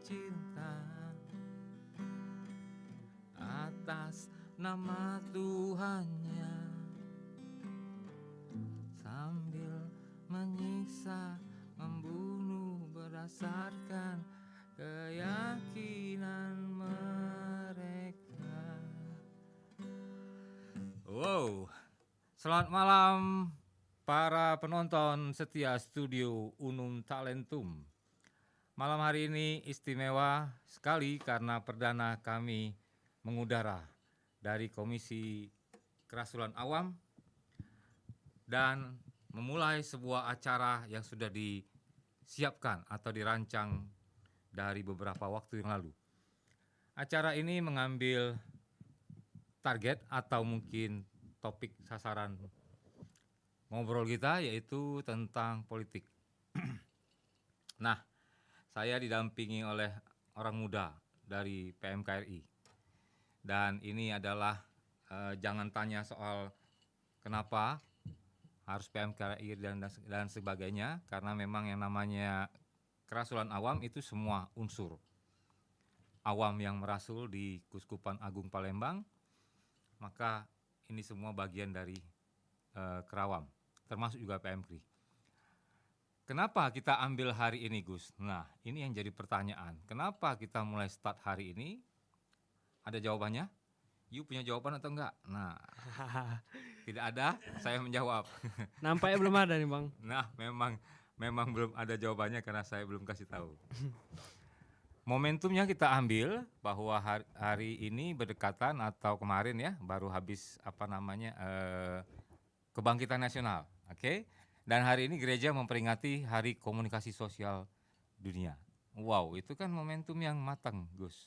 cinta atas nama Tuhannya, sambil menyiksa, membunuh berdasarkan keyakinan mereka. Wow, selamat malam para penonton setia studio Unum Talentum. Malam hari ini istimewa sekali karena perdana kami mengudara dari Komisi Kerasulan Awam dan memulai sebuah acara yang sudah disiapkan atau dirancang dari beberapa waktu yang lalu. Acara ini mengambil target atau mungkin topik sasaran ngobrol kita yaitu tentang politik. Nah, saya didampingi oleh orang muda dari PMKRI. Dan ini adalah jangan tanya soal kenapa harus PMKRI dan sebagainya, karena memang yang namanya kerasulan awam itu semua unsur awam yang merasul di Kuskupan Agung Palembang, maka ini semua bagian dari Kerawam, termasuk juga PMKRI. Kenapa kita ambil hari ini, Gus? Nah, ini yang jadi pertanyaan. Kenapa kita mulai start hari ini? Ada jawabannya? You punya jawaban atau enggak? Nah, tidak ada, saya menjawab. Nampaknya belum ada nih, Bang. Nah, memang belum ada jawabannya karena saya belum kasih tahu. Momentumnya kita ambil bahwa hari ini berdekatan atau kemarin ya, baru habis Kebangkitan Nasional, oke? Dan hari ini gereja memperingati Hari Komunikasi Sosial Dunia. Wow, itu kan momentum yang matang, Gus.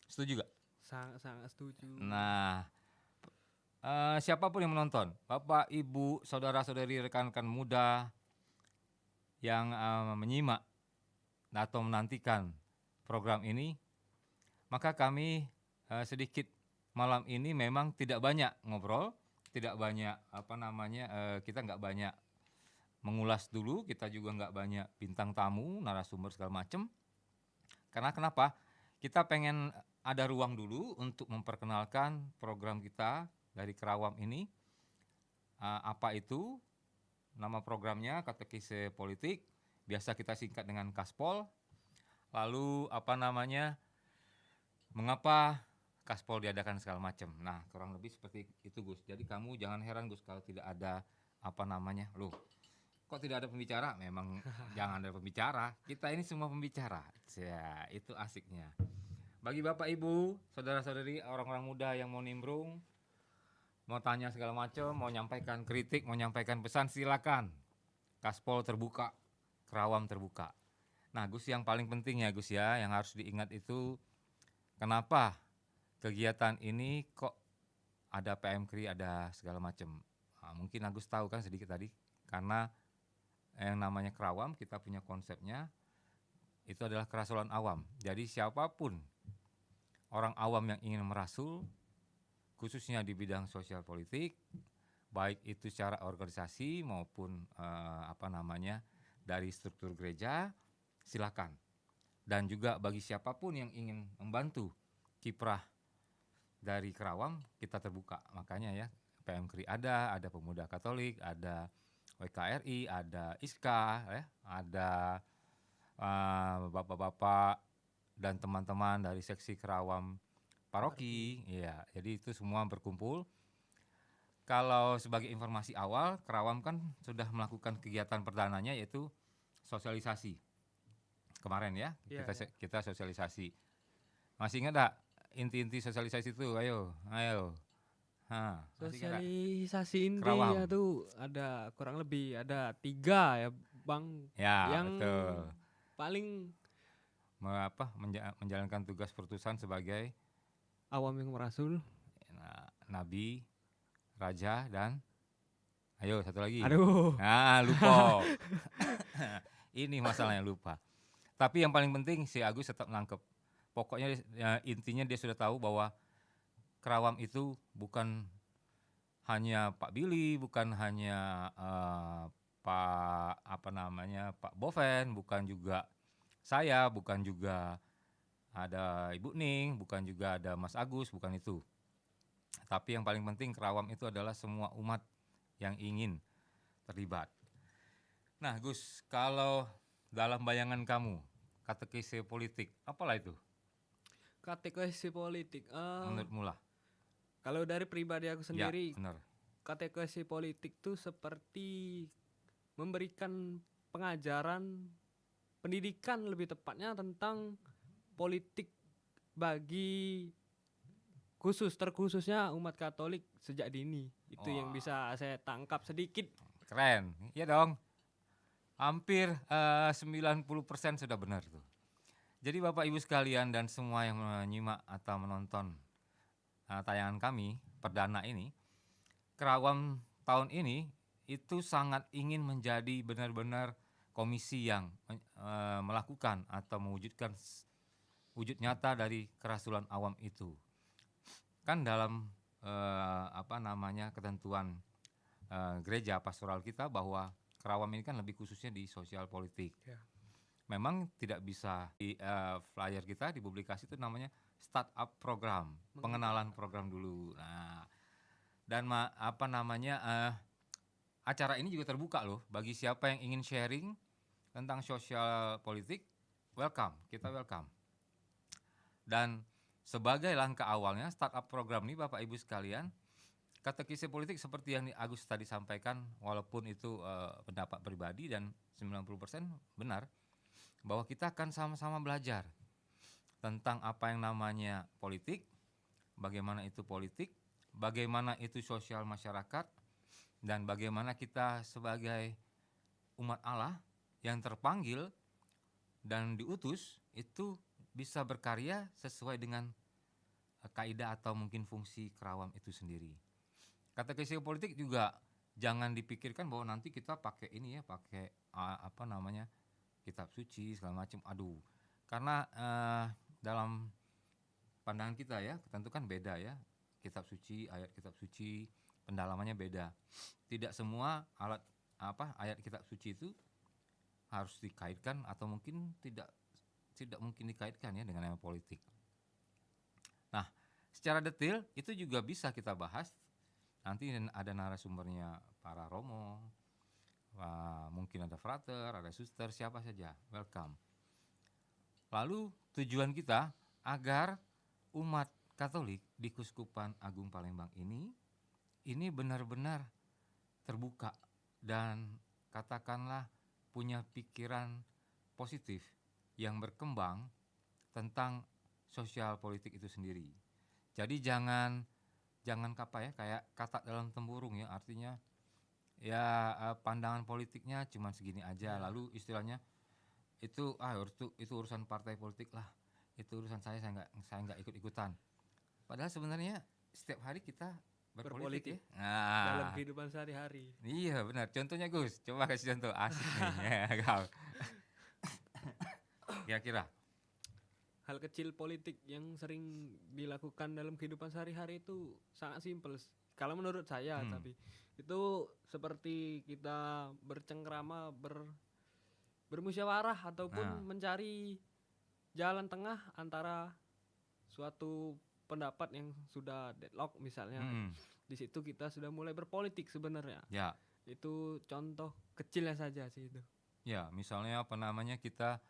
Setuju gak? Sangat setuju. Nah, siapapun yang menonton, Bapak, Ibu, saudara-saudari, rekan-rekan muda yang menyimak atau menantikan program ini, maka kami sedikit malam ini memang tidak banyak ngobrol, tidak banyak kita nggak banyak mengulas dulu, kita juga nggak banyak bintang tamu, narasumber segala macam. Karena kenapa? Kita pengen ada ruang dulu untuk memperkenalkan program kita dari Kerawam ini. Apa itu? Nama programnya Katekise Politik, biasa kita singkat dengan Kaspol. Lalu mengapa Kaspol diadakan segala macam. Nah, kurang lebih seperti itu, Gus. Jadi kamu jangan heran, Gus, kalau tidak ada loh, kok tidak ada pembicara? Memang jangan ada pembicara. Kita ini semua pembicara. Ya, itu asiknya. Bagi Bapak, Ibu, saudara-saudari, orang-orang muda yang mau nimbrung, mau tanya segala macam, mau nyampaikan kritik, mau nyampaikan pesan, silakan. Kaspol terbuka, Kerawam terbuka. Nah, Gus, yang paling penting ya, Gus ya, yang harus diingat itu kenapa kegiatan ini kok ada PMKRI, ada segala macam. Nah, mungkin Agus tahu kan sedikit tadi, karena yang namanya Kerawam, kita punya konsepnya, itu adalah kerasulan awam. Jadi siapapun orang awam yang ingin merasul, khususnya di bidang sosial politik, baik itu secara organisasi maupun dari struktur gereja, silakan. Dan juga bagi siapapun yang ingin membantu kiprah dari Kerawam, kita terbuka. Makanya ya, PMKRI ada Pemuda Katolik, ada WKRI, ada ISKA, ya, ada bapak-bapak dan teman-teman dari seksi Kerawam Paroki, ya. Jadi itu semua berkumpul. Kalau sebagai informasi awal, Kerawam kan sudah melakukan kegiatan perdananya yaitu sosialisasi. Kemarin ya, kita sosialisasi. Masih ingat tak inti-inti sosialisasi itu? Ayo. Sosialisasi intinya tuh ada kurang lebih ada 3 ya, Bang. Ya, yang betul. Paling menjalankan tugas perutusan sebagai awam yang merasul, nabi, raja, dan ayo satu lagi. Aduh. Lupa. Ini masalahnya, lupa. Tapi yang paling penting si Agus tetap nangkep. Pokoknya intinya dia sudah tahu bahwa Kerawam itu bukan hanya Pak Billy, bukan hanya Pak Boven, bukan juga saya, bukan juga ada Ibu Ning, bukan juga ada Mas Agus, bukan itu. Tapi yang paling penting Kerawam itu adalah semua umat yang ingin terlibat. Nah Gus, kalau dalam bayangan kamu, katekese politik, apalah itu Kategori politik. menurutmu lah? Kalau dari pribadi aku Ya, sendiri, benar. kategori politik tuh seperti memberikan pengajaran pendidikan lebih tepatnya tentang politik bagi terkhususnya umat Katolik sejak dini. Itu yang Wah. bisa saya tangkap sedikit. Keren, iya dong. Hampir 90% sudah benar tuh. Jadi Bapak Ibu sekalian dan semua yang menyimak atau menonton tayangan kami perdana ini, Kerawam tahun ini itu sangat ingin menjadi benar-benar komisi yang melakukan atau mewujudkan wujud nyata dari kerasulan awam itu. Kan dalam ketentuan gereja pastoral kita bahwa Kerawam ini kan lebih khususnya di sosial politik. Ya. Memang tidak bisa di flyer kita di publikasi itu namanya startup program, pengenalan program dulu. Nah, dan acara ini juga terbuka loh bagi siapa yang ingin sharing tentang sosial politik. Welcome, kita welcome. Dan sebagai langkah awalnya startup program ini Bapak Ibu sekalian, katekisi politik seperti yang Agus tadi sampaikan, walaupun itu pendapat pribadi dan 90% benar, bahwa kita akan sama-sama belajar tentang apa yang namanya politik, bagaimana itu politik, bagaimana itu sosial masyarakat, dan bagaimana kita sebagai umat Allah yang terpanggil dan diutus itu bisa berkarya sesuai dengan kaidah atau mungkin fungsi Kerawam itu sendiri. Katekesi politik juga jangan dipikirkan bahwa nanti kita pakai ini ya, pakai kitab suci segala macam. Aduh, karena dalam pandangan kita ya, tentu kan beda ya, kitab suci, ayat kitab suci, pendalamannya beda. Tidak semua ayat kitab suci itu harus dikaitkan atau mungkin tidak mungkin dikaitkan ya dengan yang politik. Nah, secara detail itu juga bisa kita bahas. Nanti ada narasumbernya para Romo, mungkin ada frater, ada suster, siapa saja, welcome. Lalu tujuan kita agar umat Katolik di Keuskupan Agung Palembang ini benar-benar terbuka dan katakanlah punya pikiran positif yang berkembang tentang sosial politik itu sendiri. Jadi jangan kayak kata dalam tempurung ya, artinya ya pandangan politiknya cuma segini aja, lalu istilahnya itu urusan partai politik lah, itu urusan saya nggak ikut-ikutan. Padahal sebenarnya setiap hari kita berpolitik ya. Nah, dalam kehidupan sehari-hari. Iya benar. Contohnya Gus, coba kasih contoh asik nih. Kira-kira hal kecil politik yang sering dilakukan dalam kehidupan sehari-hari itu sangat simpel. Kalau menurut saya, tapi itu seperti kita bercengkrama, bermusyawarah ataupun mencari jalan tengah antara suatu pendapat yang sudah deadlock misalnya. Di situ kita sudah mulai berpolitik sebenarnya. Ya. Itu contoh kecilnya saja sih itu. Ya, misalnya kita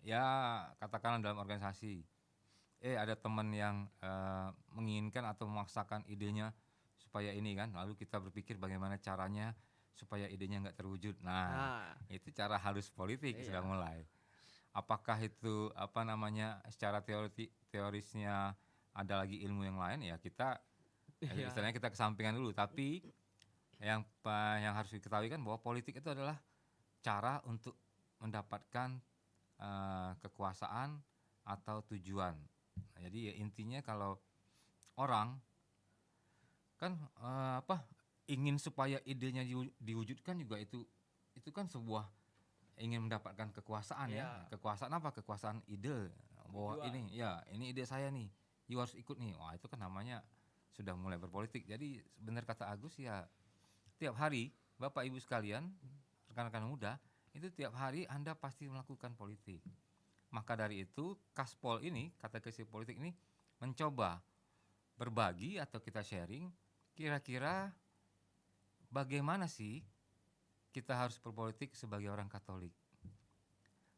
ya katakanlah dalam organisasi ada teman yang menginginkan atau memaksakan idenya supaya ini kan, lalu kita berpikir bagaimana caranya supaya idenya nggak terwujud. Nah, itu cara halus politik sudah mulai. Apakah itu secara teorisnya ada lagi ilmu yang lain ya kita istilahnya kita kesampingan dulu, tapi yang harus diketahui kan bahwa politik itu adalah cara untuk mendapatkan kekuasaan atau tujuan. Nah, jadi ya intinya kalau orang kan ingin supaya idenya diwujudkan juga itu kan sebuah ingin mendapatkan kekuasaan ya. Kekuasaan apa? Kekuasaan ide. Bahwa ini ide saya nih. You harus ikut nih. Wah, itu kan namanya sudah mulai berpolitik. Jadi benar kata Agus ya, tiap hari Bapak Ibu sekalian, rekan-rekan muda, itu tiap hari Anda pasti melakukan politik. Maka dari itu Kaspol ini, katekesi politik ini mencoba berbagi atau kita sharing kira-kira bagaimana sih kita harus berpolitik sebagai orang Katolik.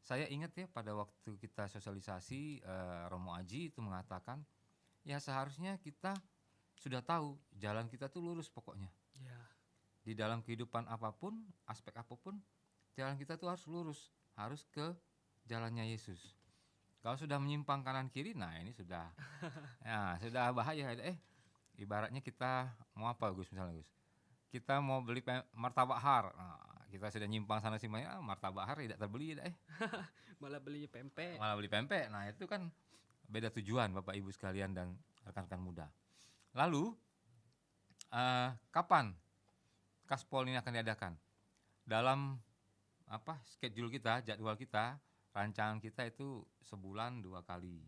Saya ingat ya pada waktu kita sosialisasi, Romo Aji itu mengatakan ya seharusnya kita sudah tahu jalan kita tuh lurus pokoknya. Ya. Di dalam kehidupan apapun, aspek apapun, jalan kita tuh harus lurus, harus ke jalannya Yesus. Kalau sudah menyimpang kanan kiri, nah ini sudah sudah bahaya. Ibaratnya kita mau apa Gus, misalnya Gus, kita mau beli martabak har, kita sudah nyimpang sana sini, martabak har tidak terbeli, Malah beli pempek. Nah itu kan beda tujuan Bapak Ibu sekalian dan rekan-rekan muda. Lalu kapan Kaspol ini akan diadakan? Dalam schedule kita, jadwal kita, rancangan kita itu sebulan 2 kali.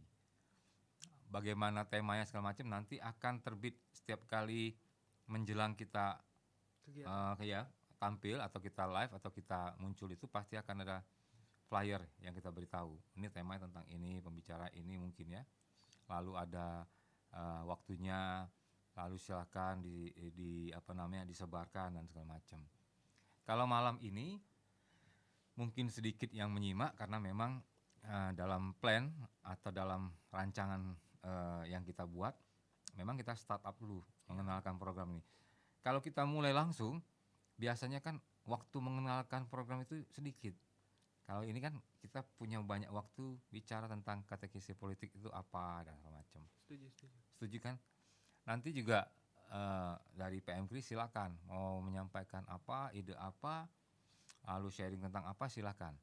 Bagaimana temanya segala macam nanti akan terbit setiap kali menjelang kita tampil atau kita live atau kita muncul, itu pasti akan ada flyer yang kita beritahu. Ini temanya tentang ini, pembicara ini mungkin ya. Lalu ada waktunya, lalu silakan disebarkan dan segala macam. Kalau malam ini mungkin sedikit yang menyimak karena memang dalam plan atau dalam rancangan yang kita buat, memang kita start up dulu mengenalkan program ini. Kalau kita mulai langsung, biasanya kan waktu mengenalkan program itu sedikit. Kalau ini kan kita punya banyak waktu bicara tentang katekesi politik itu apa dan segala macam. Setuju kan? Nanti juga dari PM Kris silakan mau menyampaikan apa, ide apa, lalu sharing tentang apa silakan.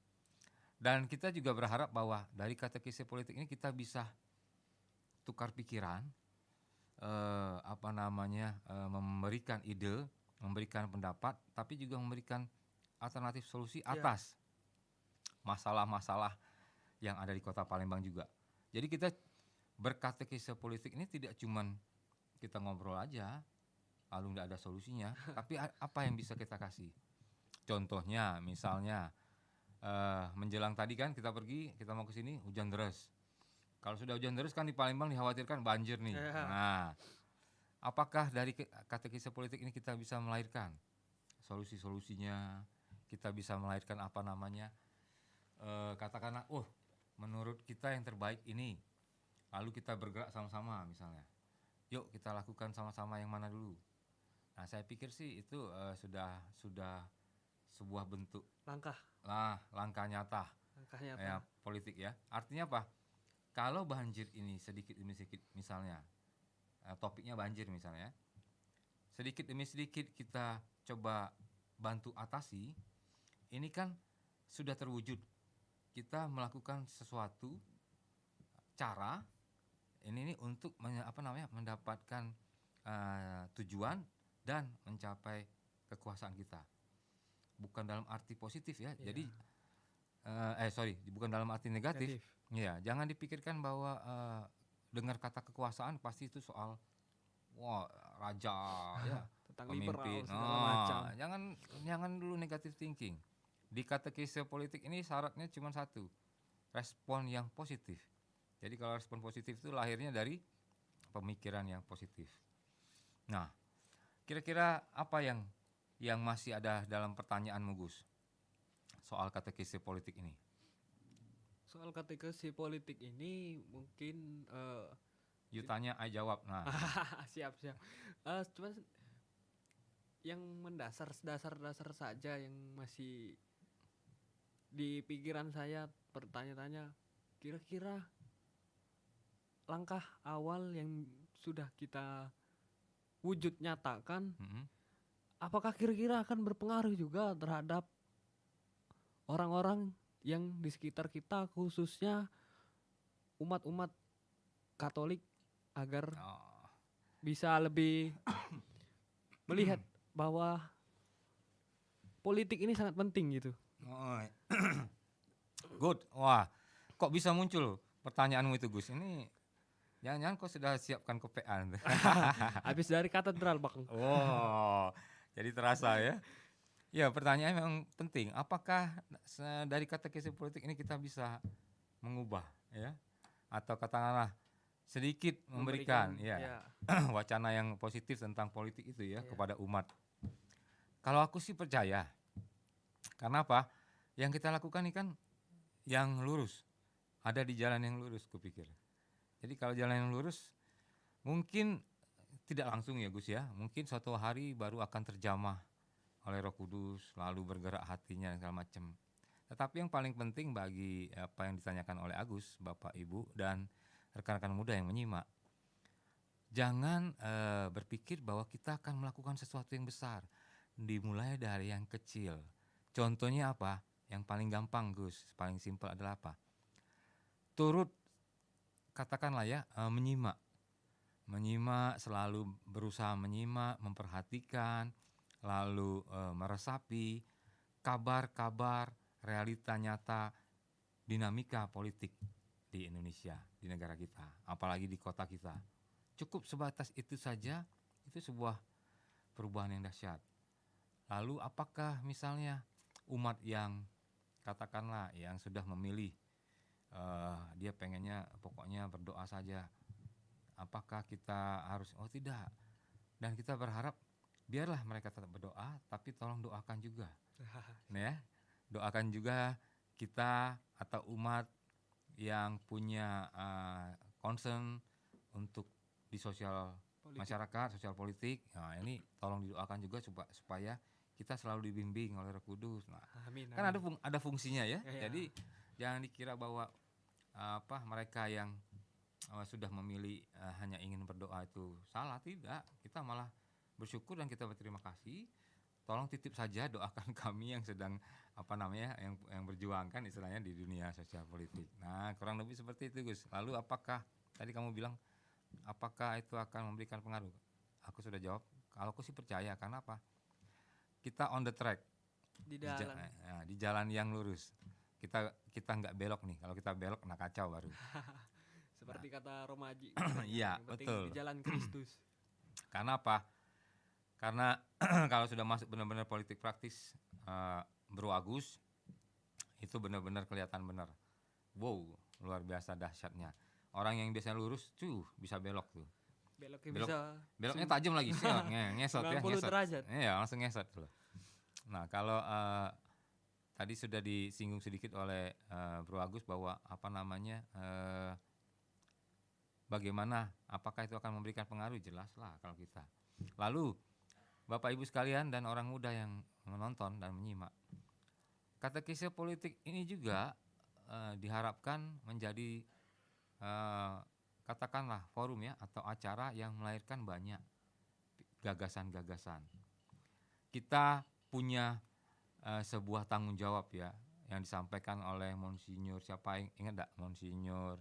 Dan kita juga berharap bahwa dari katekesi politik ini kita bisa tukar pikiran, memberikan ide, memberikan pendapat, tapi juga memberikan alternatif solusi atas masalah-masalah yang ada di Kota Palembang juga. Jadi kita berkatekesi politik ini tidak cuman kita ngobrol aja lalu nggak ada solusinya, tapi apa yang bisa kita kasih. Contohnya misalnya menjelang tadi kan kita mau ke sini hujan deras. Kalau sudah hujan deras kan di Palembang dikhawatirkan banjir nih. Nah, apakah dari katekesi politik ini kita bisa melahirkan solusi-solusinya? Kita bisa melahirkan katakanlah, menurut kita yang terbaik ini. Lalu kita bergerak sama-sama misalnya. Yuk kita lakukan sama-sama yang mana dulu. Nah, saya pikir sih itu sudah sebuah bentuk langkah nyata ya, politik ya. Artinya apa? Kalau banjir ini sedikit demi sedikit misalnya, topiknya banjir misalnya, sedikit demi sedikit kita coba bantu atasi, ini kan sudah terwujud. Kita melakukan sesuatu cara ini untuk mendapatkan tujuan dan mencapai kekuasaan kita. Bukan dalam arti positif ya. Jadi bukan dalam arti negatif. Ya, jangan dipikirkan bahwa dengar kata kekuasaan pasti itu soal raja ya, tentang pemimpin. liberal segala macam. Jangan dulu negative thinking. Di katekesi politik ini syaratnya cuma satu, respon yang positif. Jadi kalau respon positif itu lahirnya dari pemikiran yang positif. Nah, kira-kira apa yang masih ada dalam pertanyaanmu Gus soal katekesi politik ini? Soal katekesi politik ini mungkin You tanya, I jawab. Nah, siap. Cuma yang dasar saja yang masih di pikiran saya bertanya-tanya, kira-kira langkah awal yang sudah kita wujud nyatakan, apakah kira-kira akan berpengaruh juga terhadap orang-orang yang di sekitar kita, khususnya umat-umat Katolik, agar bisa lebih melihat bahwa politik ini sangat penting gitu. Good. Wah, kok bisa muncul pertanyaanmu itu Gus? Ini jangan-jangan kau sudah siapkan kopean. Habis dari katedral Bang. Oh, jadi terasa ya. Ya, pertanyaannya memang penting. Apakah dari katekesi politik ini kita bisa mengubah, ya, atau katakanlah sedikit memberikan, ya, ya, wacana yang positif tentang politik itu ya ya, kepada umat. Kalau aku sih percaya, karena apa? Yang kita lakukan ini kan yang lurus, ada di jalan yang lurus, kupikir. Jadi kalau jalan yang lurus, mungkin tidak langsung ya Gus ya, mungkin suatu hari baru akan terjamah oleh Roh Kudus, lalu bergerak hatinya dan segala macam. Tetapi yang paling penting bagi apa yang ditanyakan oleh Agus, Bapak, Ibu, dan rekan-rekan muda yang menyimak, jangan berpikir bahwa kita akan melakukan sesuatu yang besar. Dimulai dari yang kecil. Contohnya apa? Yang paling gampang Gus, paling simpel adalah apa? Turut, katakanlah ya, menyimak. Menyimak, selalu berusaha menyimak, memperhatikan, lalu meresapi kabar-kabar, realita nyata, dinamika politik di Indonesia, di negara kita, apalagi di kota kita. Cukup sebatas itu saja, itu sebuah perubahan yang dahsyat. Lalu apakah misalnya umat yang katakanlah yang sudah memilih, dia pengennya pokoknya berdoa saja, apakah kita harus, oh tidak, dan kita berharap biarlah mereka tetap berdoa, tapi tolong doakan juga, ya, doakan juga kita atau umat yang punya concern untuk di sosial politik. masyarakat, sosial politik. Nah, ini tolong didoakan juga supaya kita selalu dibimbing oleh Roh Kudus. Nah, Amin, kan amin. ada fungsinya ya. Ya, Jadi jangan dikira bahwa mereka yang sudah memilih hanya ingin berdoa itu salah, tidak. Kita malah bersyukur dan kita berterima kasih. Tolong titip saja doakan kami yang sedang yang berjuang kan istilahnya di dunia sosial politik. Nah, kurang lebih seperti itu Gus. Lalu apakah tadi kamu bilang apakah itu akan memberikan pengaruh? Aku sudah jawab. Kalau aku sih percaya, karena apa? Kita on the track, di dalam. di jalan yang lurus. Kita nggak belok nih. Kalau kita belok, nah kacau baru. Seperti kata Romaji. Iya, Yang penting betul. di jalan Kristus. Karena apa? Karena kalau sudah masuk benar-benar politik praktis, Bro Agus, itu benar-benar kelihatan benar. Wow, luar biasa dahsyatnya. Orang yang biasanya lurus, bisa belok tuh. Beloknya tajam lagi sih, ngesot ya, 90 derajat. Iya, langsung ngesot loh. Nah, kalau tadi sudah disinggung sedikit oleh Bro Agus bahwa bagaimana, apakah itu akan memberikan pengaruh? Jelas lah kalau kita. Lalu Bapak Ibu sekalian dan orang muda yang menonton dan menyimak, katekesi politik ini juga diharapkan menjadi katakanlah forum ya, atau acara yang melahirkan banyak gagasan-gagasan. Kita punya sebuah tanggung jawab ya, yang disampaikan oleh Monsinyur, siapa yang ingat enggak? Monsinyur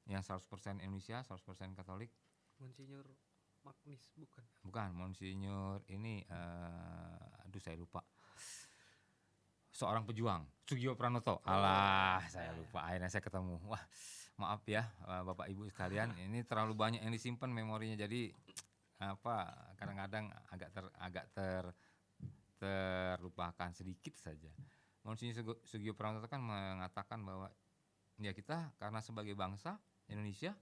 yang 100% Indonesia, 100% Katolik. Monsinyur Magnis, bukan? Bukan, Monsinyur ini aduh saya lupa. Seorang pejuang, Sugio Pranoto. Alah, saya lupa. Akhirnya saya ketemu. Wah, maaf ya Bapak Ibu sekalian, ini terlalu banyak yang disimpan memorinya, jadi kadang-kadang agak terlupakan sedikit saja. Monsinyur Sugio Pranoto kan mengatakan bahwa ya kita karena sebagai bangsa Indonesia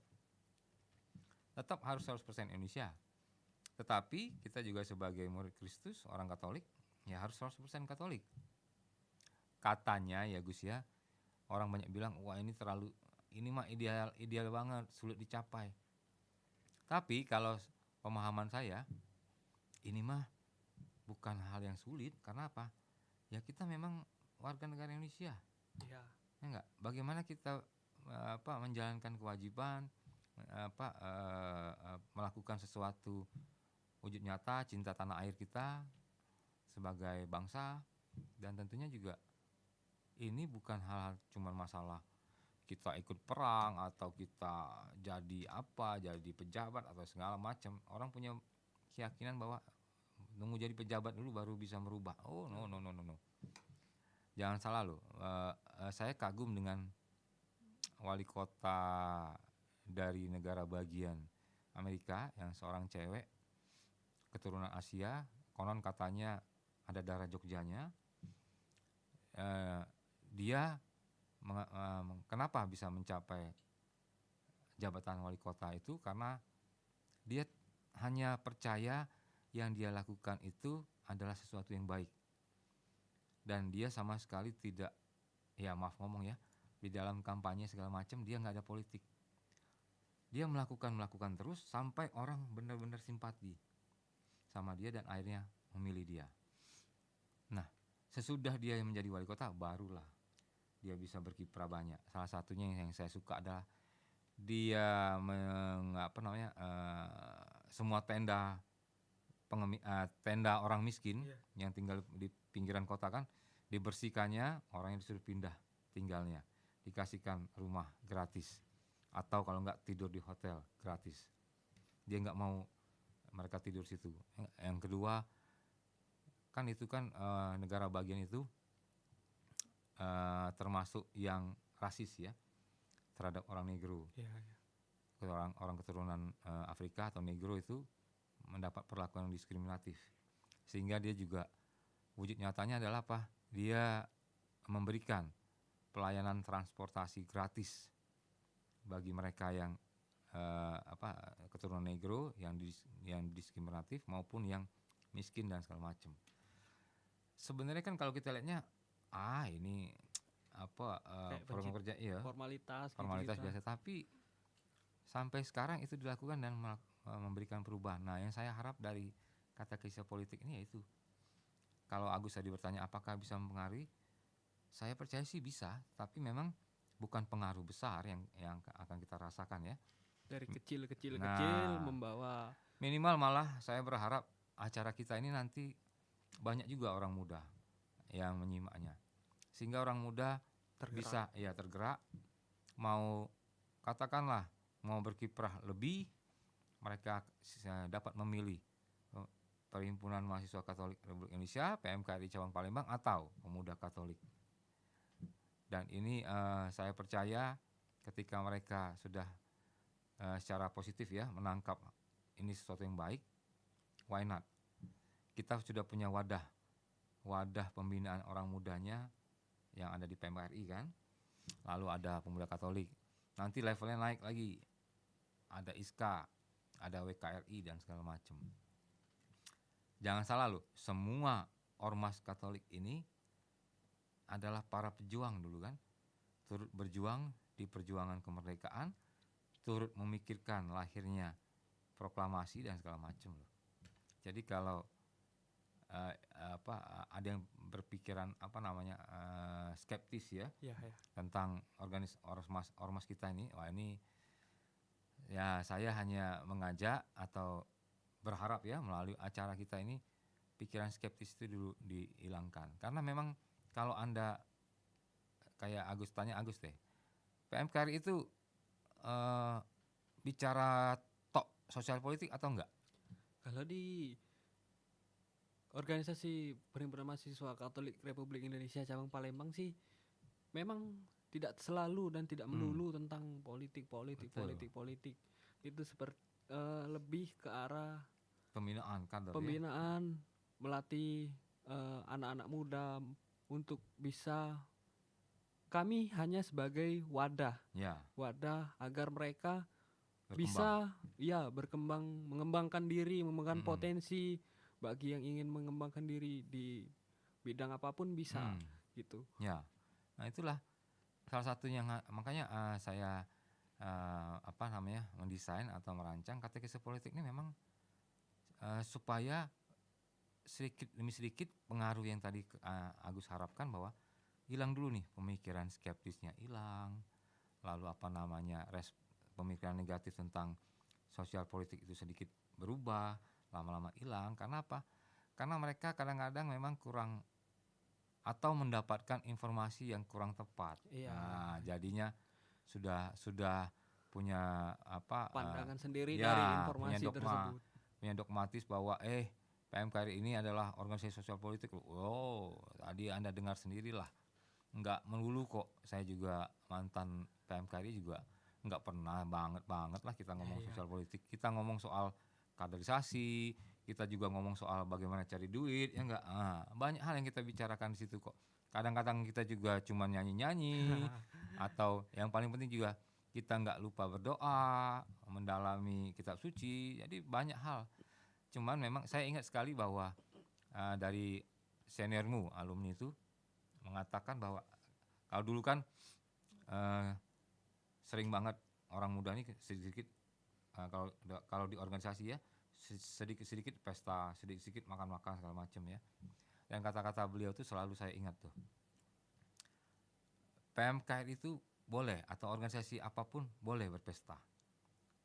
tetap harus 100% Indonesia. Tetapi kita juga sebagai murid Kristus, orang Katolik, ya harus 100% Katolik. Katanya ya Gus ya, orang banyak bilang, wah ini mah ideal banget, sulit dicapai. Tapi kalau pemahaman saya, ini mah bukan hal yang sulit. Karena apa? Ya kita memang warga negara Indonesia. Iya. Ya enggak? Bagaimana kita menjalankan kewajiban, melakukan sesuatu wujud nyata cinta tanah air kita sebagai bangsa, dan tentunya juga ini bukan hal cuma masalah kita ikut perang atau kita jadi pejabat atau segala macam. Orang punya keyakinan bahwa nunggu jadi pejabat dulu baru bisa merubah. Oh no. Jangan salah loh. Saya kagum dengan wali kota dari negara bagian Amerika yang seorang cewek keturunan Asia, konon katanya ada darah Jogjanya. Dia kenapa bisa mencapai jabatan wali kota itu karena dia hanya percaya yang dia lakukan itu adalah sesuatu yang baik, dan dia sama sekali tidak, ya maaf ngomong ya, di dalam kampanye segala macam dia nggak ada politik. Dia melakukan terus sampai orang benar-benar simpati sama dia dan akhirnya memilih dia. Nah, sesudah dia menjadi wali kota barulah dia bisa berkiprah banyak. Salah satunya yang saya suka adalah dia semua tenda orang miskin yang tinggal di pinggiran kota kan dibersihkannya, orangnya disuruh pindah tinggalnya, dikasihkan rumah gratis, atau kalau nggak tidur di hotel gratis. Dia nggak mau mereka tidur situ. Yang kedua kan itu kan negara bagian itu termasuk yang rasis ya terhadap orang negro. Orang keturunan Afrika atau negro itu mendapat perlakuan diskriminatif, sehingga dia juga wujud nyatanya adalah apa? Dia memberikan pelayanan transportasi gratis bagi mereka yang keturunan negro yang diskriminatif maupun yang miskin dan segala macam. Sebenarnya kan kalau kita lihatnya ini program kerja formalitas biasa, tapi sampai sekarang itu dilakukan dan memberikan perubahan. Nah, yang saya harap dari kata kisah politik ini yaitu, kalau Agus tadi bertanya apakah bisa mempengaruhi, saya percaya sih bisa, tapi memang bukan pengaruh besar yang akan kita rasakan ya. Dari kecil membawa. Minimal malah saya berharap acara kita ini nanti banyak juga orang muda yang menyimaknya, sehingga orang muda bisa tergerak, mau katakanlah mau berkiprah lebih, mereka dapat memilih Perhimpunan Mahasiswa Katolik Republik Indonesia, PMKRI Cabang Palembang, atau Pemuda Katolik. Dan ini saya percaya ketika mereka sudah secara positif ya menangkap ini sesuatu yang baik, why not? Kita sudah punya wadah pembinaan orang mudanya yang ada di PMKRI kan, lalu ada Pemuda Katolik, nanti levelnya naik lagi, ada ISKA, ada WKRI dan segala macam. Jangan salah loh, semua ormas Katolik ini adalah para pejuang dulu kan, turut berjuang di perjuangan kemerdekaan, turut memikirkan lahirnya proklamasi dan segala macam loh. Jadi kalau ada yang berpikiran skeptis ya tentang ormas kita ini, wah ini ya saya hanya mengajak atau berharap ya melalui acara kita ini pikiran skeptis itu dulu dihilangkan. Karena memang kalau Anda kayak Agus deh, PMKRI itu bicara sosial politik atau enggak? Kalau di organisasi Perhimpunan Mahasiswa Katolik Republik Indonesia Cabang Palembang sih memang tidak selalu dan tidak melulu tentang politik. Itu seperti lebih ke arah pembinaan kader, melatih anak-anak muda untuk bisa, kami hanya sebagai wadah agar mereka bisa berkembang, mengembangkan diri, mengembangkan potensi. Bagi yang ingin mengembangkan diri di bidang apapun bisa gitu. Ya, nah itulah salah satunya, makanya saya mendesain atau merancang katekese politik ini memang supaya sedikit demi sedikit pengaruh yang tadi Agus harapkan bahwa hilang dulu nih pemikiran skeptisnya hilang, lalu pemikiran negatif tentang sosial politik itu sedikit berubah, lama-lama hilang. Karena apa? Karena mereka kadang-kadang memang kurang atau mendapatkan informasi yang kurang tepat. Nah, jadinya sudah punya pandangan sendiri dari informasi tersebut. Punya dogmatis bahwa PMKRI ini adalah organisasi sosial politik. Oh, tadi Anda dengar sendirilah. Enggak melulu kok. Saya juga mantan PMKRI juga enggak pernah banget lah kita ngomong sosial politik. Kita ngomong soal kaderisasi, kita juga ngomong soal bagaimana cari duit, ya enggak? Banyak hal yang kita bicarakan di situ kok. Kadang-kadang kita juga cuma nyanyi-nyanyi, atau yang paling penting juga kita nggak lupa berdoa, mendalami kitab suci. Jadi banyak hal. Cuman memang saya ingat sekali bahwa dari seniormu, alumni itu mengatakan bahwa kalau dulu kan sering banget orang muda ini sedikit kalau di organisasi ya, sedikit-sedikit pesta, sedikit-sedikit makan-makan segala macam ya. Dan kata-kata beliau tuh selalu saya ingat tuh. PMKR itu boleh atau organisasi apapun boleh berpesta,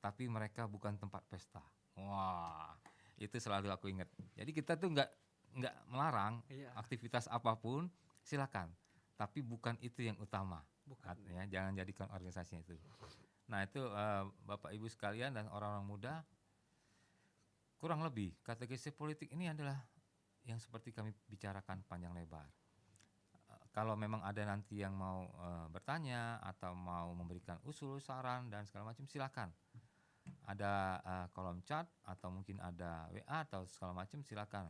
tapi mereka bukan tempat pesta. Wah, itu selalu aku ingat. Jadi kita tuh nggak melarang aktivitas apapun, silakan, tapi bukan itu yang utama. Artinya jangan jadikan organisasinya itu. Nah itu Bapak Ibu sekalian dan orang-orang muda, kurang lebih kategori politik ini adalah yang seperti kami bicarakan panjang lebar. Kalau memang ada nanti yang mau bertanya atau mau memberikan usul, saran dan segala macam, silakan. Ada kolom chat atau mungkin ada WA atau segala macam, silakan.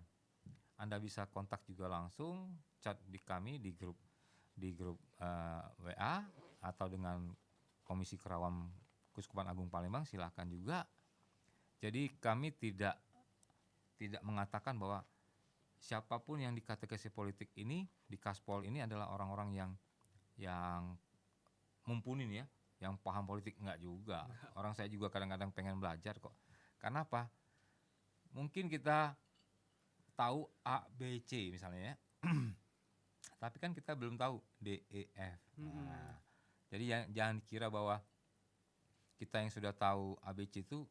Anda bisa kontak juga langsung chat di kami di grup WA atau dengan Komisi Kerawam Keuskupan Agung Palembang, silakan juga. Jadi kami tidak mengatakan bahwa siapapun yang di kategori politik ini, di Kaspol ini adalah orang-orang yang mumpuni ya, yang paham politik, enggak juga. Orang saya juga kadang-kadang pengen belajar kok. Karena apa? Mungkin kita tahu A, B, C misalnya ya. Tapi kan kita belum tahu D, E, F. Nah, jadi jangan dikira bahwa kita yang sudah tahu A, B, C itu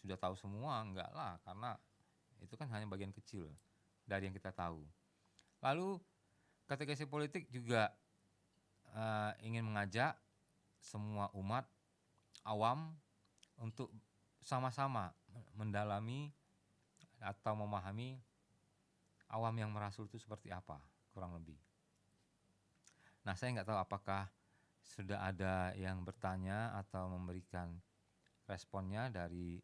sudah tahu semua, enggak lah, karena itu kan hanya bagian kecil dari yang kita tahu. Lalu kategori politik juga ingin mengajak semua umat awam untuk sama-sama mendalami atau memahami awam yang merasul itu seperti apa, kurang lebih. Nah, saya nggak tahu apakah sudah ada yang bertanya atau memberikan responnya dari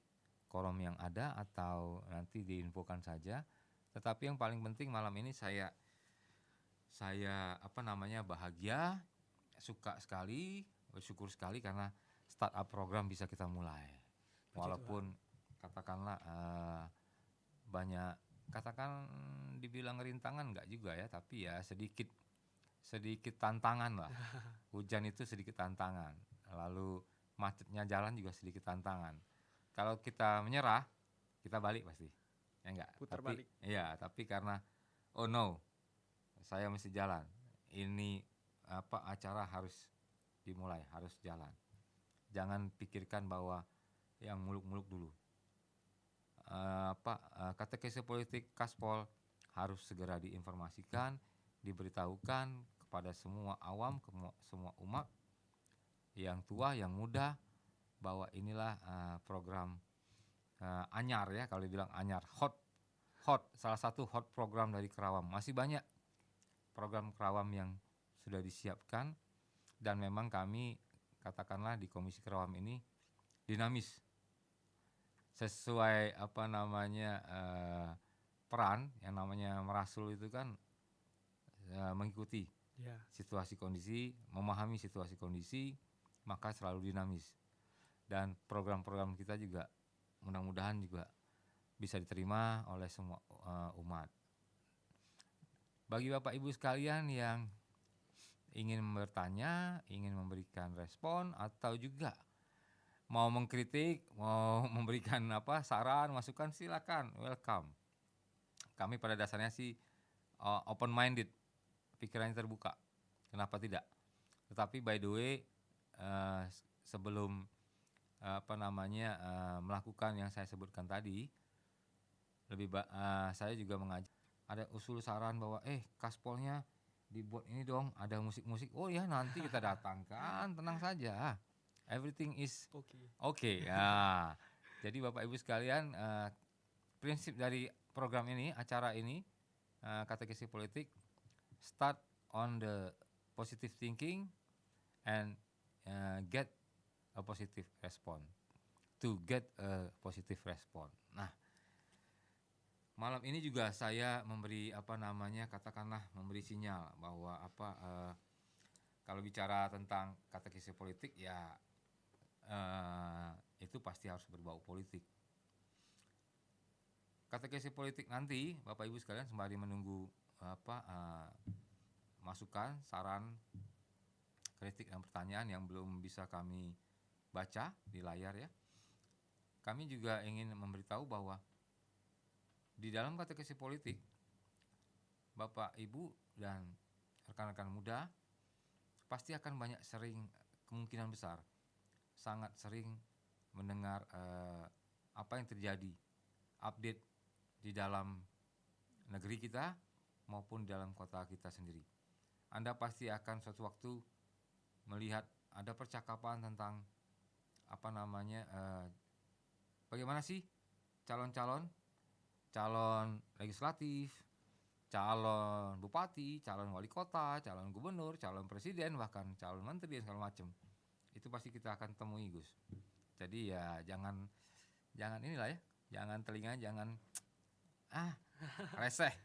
kolom yang ada atau nanti diinfokan saja. Tetapi yang paling penting malam ini saya bahagia, suka sekali, bersyukur sekali karena startup program bisa kita mulai. Walaupun katakanlah banyak, katakan dibilang rintangan enggak juga ya, tapi ya sedikit tantangan lah. Hujan itu sedikit tantangan, lalu macetnya jalan juga sedikit tantangan. Kalau kita menyerah, kita balik pasti. Ya enggak? Putar balik. Iya, tapi karena oh no, saya mesti jalan. Ini acara harus dimulai, harus jalan. Jangan pikirkan bahwa yang muluk-muluk dulu. Kategori politik Kaspol harus segera diinformasikan, diberitahukan kepada semua awam, semua umat, yang tua, yang muda, bahwa inilah program anyar ya, kalau dibilang anyar, hot, salah satu hot program dari Kerawam. Masih banyak program Kerawam yang sudah disiapkan, dan memang kami katakanlah di Komisi Kerawam ini dinamis sesuai peran yang namanya merasul itu kan mengikuti situasi kondisi, memahami situasi kondisi, maka selalu dinamis. Dan program-program kita juga mudah-mudahan juga bisa diterima oleh semua umat. Bagi Bapak Ibu sekalian yang ingin bertanya, ingin memberikan respon, atau juga mau mengkritik, mau memberikan saran, masukan, silakan, welcome. Kami pada dasarnya sih open minded, pikirannya terbuka. Kenapa tidak? Tetapi by the way, sebelum melakukan yang saya sebutkan tadi, saya juga mengajak, ada usul saran bahwa Kaspolnya dibuat ini dong, ada musik-musik. Oh ya, nanti kita datangkan, tenang saja. Everything is okay. Ya. Jadi Bapak Ibu sekalian, prinsip dari program ini, acara ini, kategori politik, start on the positive thinking and get a positive response. To get a positive response. Nah, malam ini juga saya memberi katakanlah memberi sinyal bahwa kalau bicara tentang katekesi politik ya itu pasti harus berbau politik. Katekesi politik nanti Bapak Ibu sekalian sembari menunggu masukan, saran, kritik dan pertanyaan yang belum bisa kami baca di layar ya. Kami juga ingin memberitahu bahwa di dalam katekesi politik, Bapak, Ibu, dan rekan-rekan muda pasti akan banyak kemungkinan besar, sangat sering mendengar apa yang terjadi, update di dalam negeri kita maupun di dalam kota kita sendiri. Anda pasti akan suatu waktu melihat ada percakapan tentang bagaimana sih calon legislatif, calon bupati, calon wali kota, calon gubernur, calon presiden, bahkan calon menteri dan segala macam. Itu pasti kita akan temui, Gus. Jadi ya jangan inilah ya, jangan telinga, jangan reseh.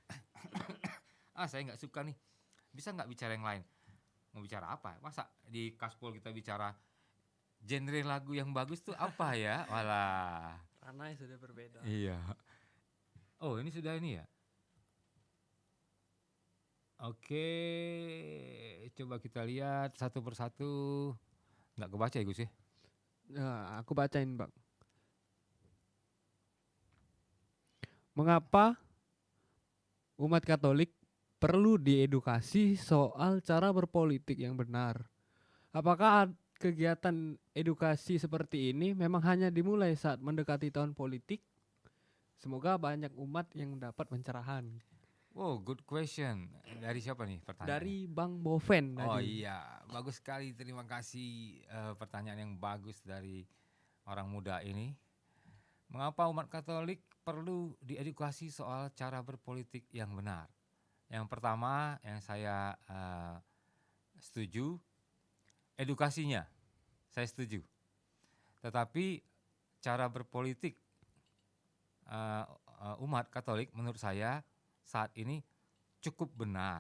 Saya nggak suka nih. Bisa nggak bicara yang lain? Mau bicara apa? Masa di Kaspol kita bicara genre lagu yang bagus tuh apa ya? Walah. Ranahnya sudah berbeda. Iya. Oh, ini sudah ini ya? Oke, coba kita lihat satu persatu. Nggak kebaca ya, Gus ya? Nah, aku bacain, Bang. Mengapa umat Katolik perlu diedukasi soal cara berpolitik yang benar? Apakah kegiatan edukasi seperti ini memang hanya dimulai saat mendekati tahun politik? Semoga banyak umat yang dapat pencerahan. Oh, good question. Dari siapa nih pertanyaan? Dari Bang Boven Oh tadi. iya, bagus sekali. Terima kasih pertanyaan yang bagus dari orang muda ini. Mengapa umat Katolik perlu diedukasi soal cara berpolitik yang benar? Yang pertama yang saya setuju, edukasinya saya setuju. Tetapi cara berpolitik umat Katolik menurut saya saat ini cukup benar,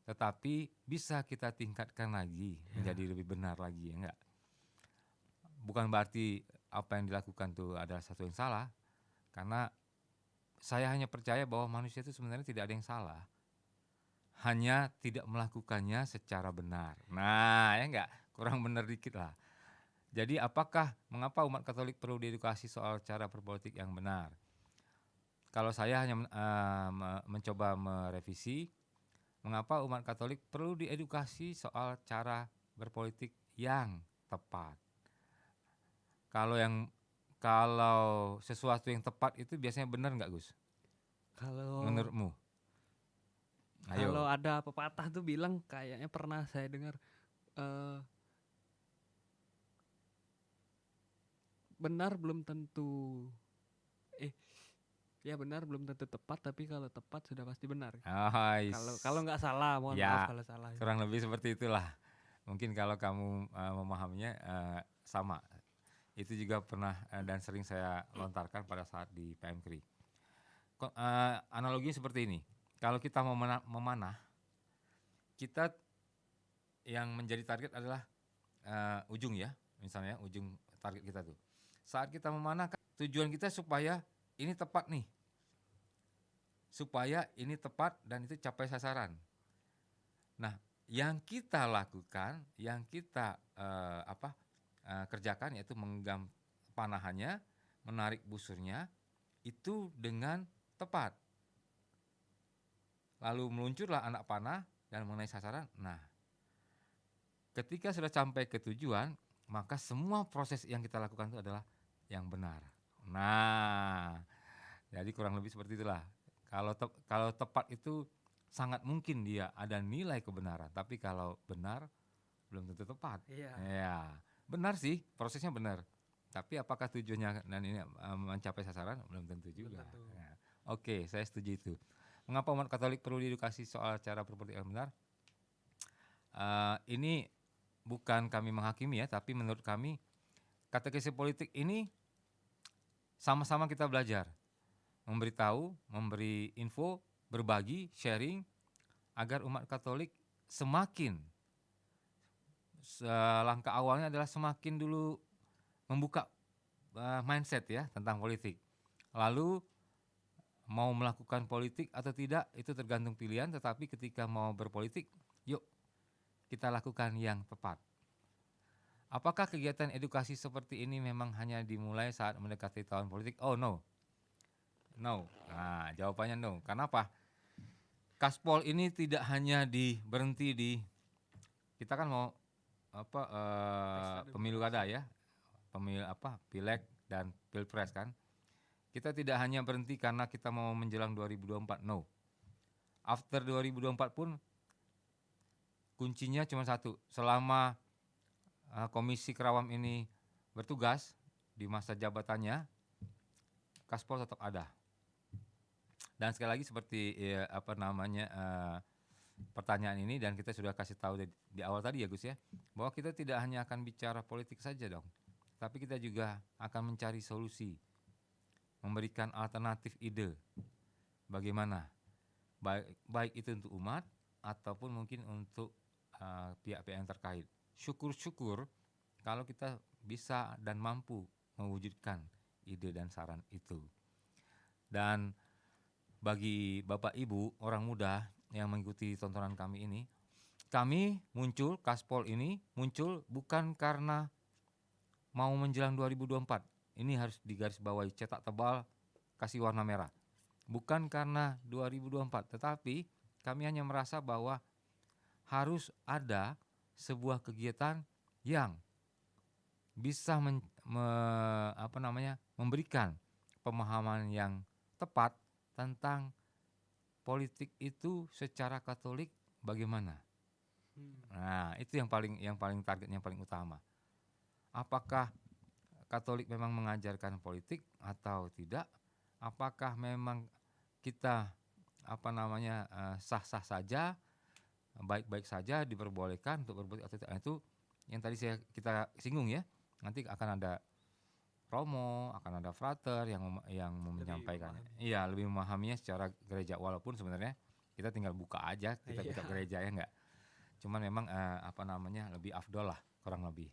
tetapi bisa kita tingkatkan lagi menjadi lebih benar lagi, ya enggak? Bukan berarti apa yang dilakukan tuh adalah satu yang salah, karena saya hanya percaya bahwa manusia itu sebenarnya tidak ada yang salah, hanya tidak melakukannya secara benar. Nah, ya enggak, kurang benar dikit lah. Jadi mengapa umat Katolik perlu diedukasi soal cara berpolitik yang benar? Kalau saya hanya mencoba merevisi, mengapa umat Katolik perlu diedukasi soal cara berpolitik yang tepat. Kalau sesuatu yang tepat itu biasanya benar nggak, Gus? Menurutmu? Ayo. Kalau ada pepatah tuh bilang, kayaknya pernah saya dengar, benar belum tentu benar belum tentu tepat, tapi kalau tepat sudah pasti benar. Kalau nggak salah, mohon maaf kalau salah. Kurang lebih seperti itulah. Mungkin kalau kamu memahaminya sama. Itu juga pernah dan sering saya lontarkan pada saat di PM KRI. Analoginya seperti ini. Kalau kita memanah, kita yang menjadi target adalah ujung ya, misalnya ujung target kita tuh. Saat kita memanah, tujuan kita supaya ini tepat nih. Supaya ini tepat dan itu capai sasaran. Nah, yang kita lakukan, yang kita kerjakan yaitu menggenggam panahannya, menarik busurnya itu dengan tepat. Lalu meluncurlah anak panah dan mengenai sasaran. Nah, ketika sudah sampai ke tujuan, maka semua proses yang kita lakukan itu adalah yang benar. Nah, jadi kurang lebih seperti itulah. Kalau tepat itu sangat mungkin dia ada nilai kebenaran, tapi kalau benar belum tentu tepat. Iya. Ya, benar sih, prosesnya benar. Tapi apakah tujuannya dan ini mencapai sasaran belum tentu juga. Ya. Oke, saya setuju itu. Mengapa umat Katolik perlu diedukasi soal cara berpolitik yang benar? Ini bukan kami menghakimi ya, tapi menurut kami katekesi politik ini sama-sama kita belajar. memberitahu, memberi info, berbagi, sharing, agar umat Katolik semakin, langkah awalnya adalah semakin dulu membuka mindset ya tentang politik. Lalu mau melakukan politik atau tidak itu tergantung pilihan, tetapi ketika mau berpolitik, yuk kita lakukan yang tepat. Apakah kegiatan edukasi seperti ini memang hanya dimulai saat mendekati tahun politik? Oh no. No. Nah, jawabannya no. Kenapa? Kaspol ini tidak hanya berhenti di, kita kan mau pemilu kada ya. Pemilu Pileg dan Pilpres kan. Kita tidak hanya berhenti karena kita mau menjelang 2024. No. After 2024 pun kuncinya cuma satu. Selama Komisi Kerawam ini bertugas di masa jabatannya, Kaspol tetap ada. Dan sekali lagi seperti pertanyaan ini, dan kita sudah kasih tahu di awal tadi ya Gus ya, bahwa kita tidak hanya akan bicara politik saja dong, tapi kita juga akan mencari solusi, memberikan alternatif ide bagaimana baik itu untuk umat ataupun mungkin untuk pihak-pihak yang terkait. Syukur-syukur kalau kita bisa dan mampu mewujudkan ide dan saran itu. Dan bagi Bapak Ibu orang muda yang mengikuti tontonan kami ini, kami muncul, Kaspol ini muncul bukan karena mau menjelang 2024. Ini harus digarisbawahi, cetak tebal, kasih warna merah. Bukan karena 2024, tetapi kami hanya merasa bahwa harus ada sebuah kegiatan yang bisa memberikan pemahaman yang tepat tentang politik itu secara Katolik bagaimana. Nah, itu yang paling target, yang paling utama. Apakah Katolik memang mengajarkan politik atau tidak? Apakah memang kita sah-sah saja, baik-baik saja, diperbolehkan untuk berbuat atau tidak? Itu yang tadi kita singgung ya. Nanti akan ada promo, akan ada frater yang menyampaikannya. Iya, lebih memahaminya secara gereja, walaupun sebenarnya kita tinggal buka aja, kita buka gereja ya enggak. Cuman memang lebih afdol lah kurang lebih.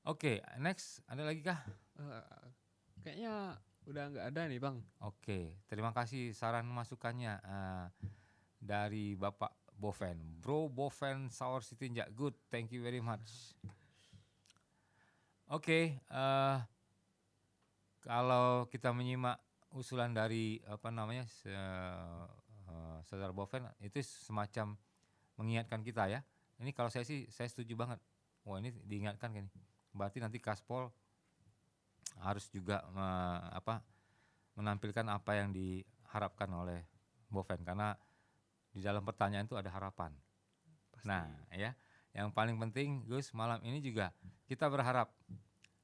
Oke, next ada lagi kah? Kayaknya udah nggak ada nih Bang. Oke, terima kasih saran masukannya dari Bapak Boven, Bro Boven Sour City Tinjak. Good, thank you very much. Oke, kalau kita menyimak usulan dari Saudara Boven, itu semacam mengingatkan kita ya. Ini kalau saya setuju banget. Wah, ini diingatkan kan. Berarti nanti Kaspol harus juga menampilkan apa yang diharapkan oleh Boven, karena di dalam pertanyaan itu ada harapan. Pasti. Nah, ya, yang paling penting Gus, malam ini juga kita berharap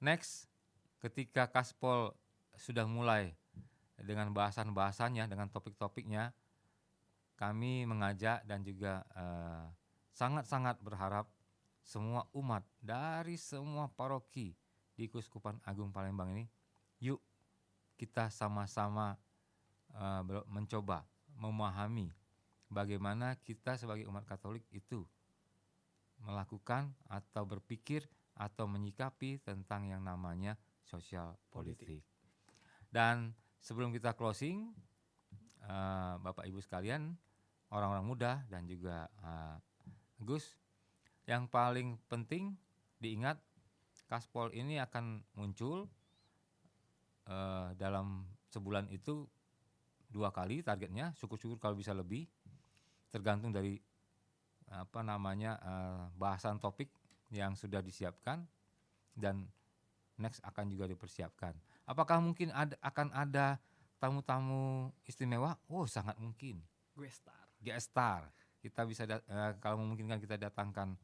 next ketika Kaspol sudah mulai dengan bahasan-bahasannya, dengan topik-topiknya, kami mengajak dan juga sangat-sangat berharap semua umat dari semua paroki di Keuskupan Agung Palembang ini, yuk kita sama-sama mencoba memahami bagaimana kita sebagai umat Katolik itu melakukan atau berpikir atau menyikapi tentang yang namanya sosial politik. Dan sebelum kita closing, Bapak Ibu sekalian, orang-orang muda dan juga Gus, yang paling penting diingat, Kaspol ini akan muncul dalam sebulan itu 2 kali targetnya, syukur-syukur kalau bisa lebih, tergantung dari bahasan topik yang sudah disiapkan dan next akan juga dipersiapkan. Apakah mungkin akan ada tamu-tamu istimewa? Oh, sangat mungkin. Guest star. Kita bisa kalau memungkinkan kita datangkan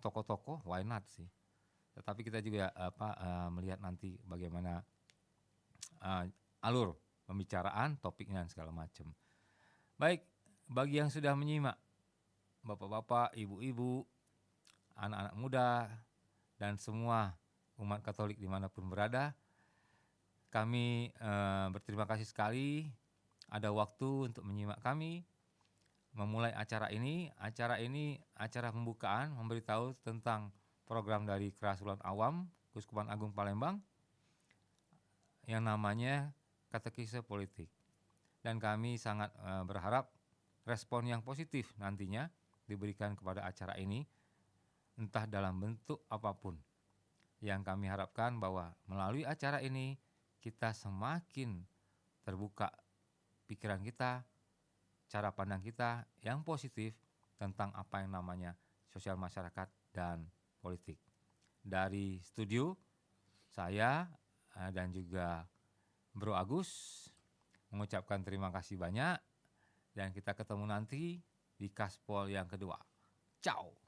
tokoh-tokoh, why not sih? Tetapi kita juga melihat nanti bagaimana alur pembicaraan, topiknya dan segala macam. Baik, bagi yang sudah menyimak, bapak-bapak, ibu-ibu, anak-anak muda, dan semua umat Katolik dimanapun berada, Kami berterima kasih sekali ada waktu untuk menyimak kami memulai acara ini. Acara ini acara pembukaan memberitahu tentang program dari Kerasulan Awam Keuskupan Agung Palembang yang namanya Katekise Politik. Dan kami sangat berharap respon yang positif nantinya diberikan kepada acara ini, entah dalam bentuk apapun. Yang kami harapkan bahwa melalui acara ini kita semakin terbuka pikiran kita, cara pandang kita yang positif tentang apa yang namanya sosial masyarakat dan politik. Dari studio, saya dan juga Bro Agus mengucapkan terima kasih banyak dan kita ketemu nanti di Kaspol yang kedua. Ciao.